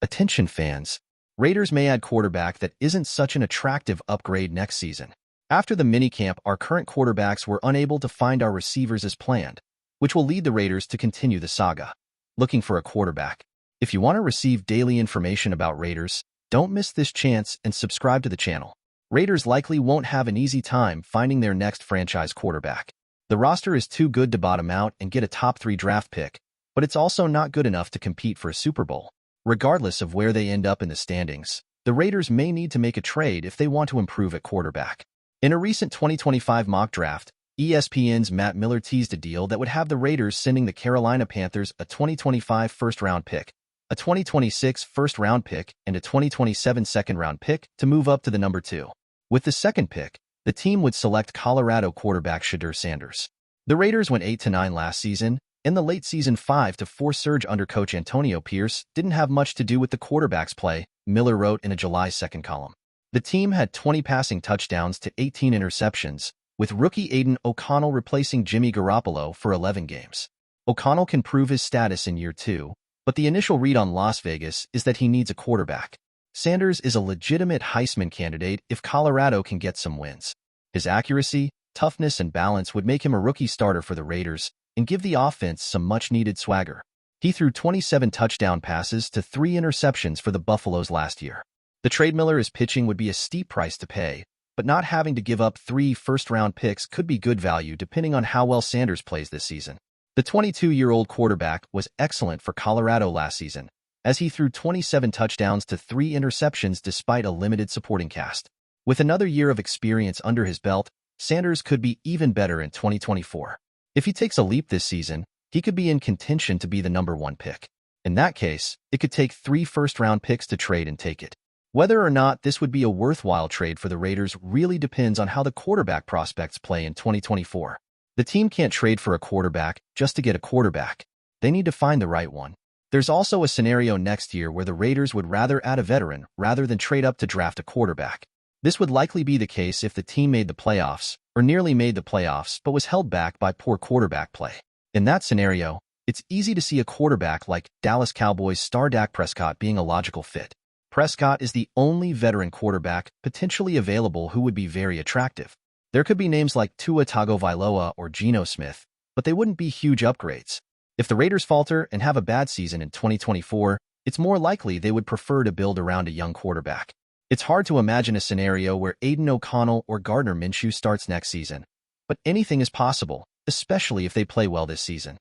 Attention fans, Raiders may add quarterback that isn't such an attractive upgrade next season. After the minicamp, our current quarterbacks were unable to find our receivers as planned, which will lead the Raiders to continue the saga. Looking for a quarterback? If you want to receive daily information about Raiders, don't miss this chance and subscribe to the channel. Raiders likely won't have an easy time finding their next franchise quarterback. The roster is too good to bottom out and get a top 3 draft pick, but it's also not good enough to compete for a Super Bowl. Regardless of where they end up in the standings, the Raiders may need to make a trade if they want to improve at quarterback. In a recent 2025 mock draft, ESPN's Matt Miller teased a deal that would have the Raiders sending the Carolina Panthers a 2025 first-round pick, a 2026 first-round pick, and a 2027 second-round pick to move up to the number 2. With the second pick, the team would select Colorado quarterback Shedeur Sanders. The Raiders went 8-9 last season, and the late season 5-4 surge under coach Antonio Pierce didn't have much to do with the quarterback's play, Miller wrote in a July 2nd column. The team had 20 passing touchdowns to 18 interceptions, with rookie Aidan O'Connell replacing Jimmy Garoppolo for 11 games. O'Connell can prove his status in year 2, but the initial read on Las Vegas is that he needs a quarterback. Sanders is a legitimate Heisman candidate if Colorado can get some wins. His accuracy, toughness, and balance would make him a rookie starter for the Raiders and give the offense some much-needed swagger. He threw 27 touchdown passes to 3 interceptions for the Buffaloes last year. The trade Miller is pitching would be a steep price to pay, but not having to give up 3 first-round picks could be good value depending on how well Sanders plays this season. The 22-year-old quarterback was excellent for Colorado last season, as he threw 27 touchdowns to 3 interceptions despite a limited supporting cast. With another year of experience under his belt, Sanders could be even better in 2024. If he takes a leap this season, he could be in contention to be the number 1 pick. In that case, it could take 3 first-round picks to trade and take it. Whether or not this would be a worthwhile trade for the Raiders really depends on how the quarterback prospects play in 2024. The team can't trade for a quarterback just to get a quarterback. They need to find the right one. There's also a scenario next year where the Raiders would rather add a veteran rather than trade up to draft a quarterback. This would likely be the case if the team made the playoffs, or nearly made the playoffs but was held back by poor quarterback play. In that scenario, it's easy to see a quarterback like Dallas Cowboys star Dak Prescott being a logical fit. Prescott is the only veteran quarterback potentially available who would be very attractive. There could be names like Tua Tagovailoa or Geno Smith, but they wouldn't be huge upgrades. If the Raiders falter and have a bad season in 2024, it's more likely they would prefer to build around a young quarterback. It's hard to imagine a scenario where Aidan O'Connell or Gardner Minshew starts next season, but anything is possible, especially if they play well this season.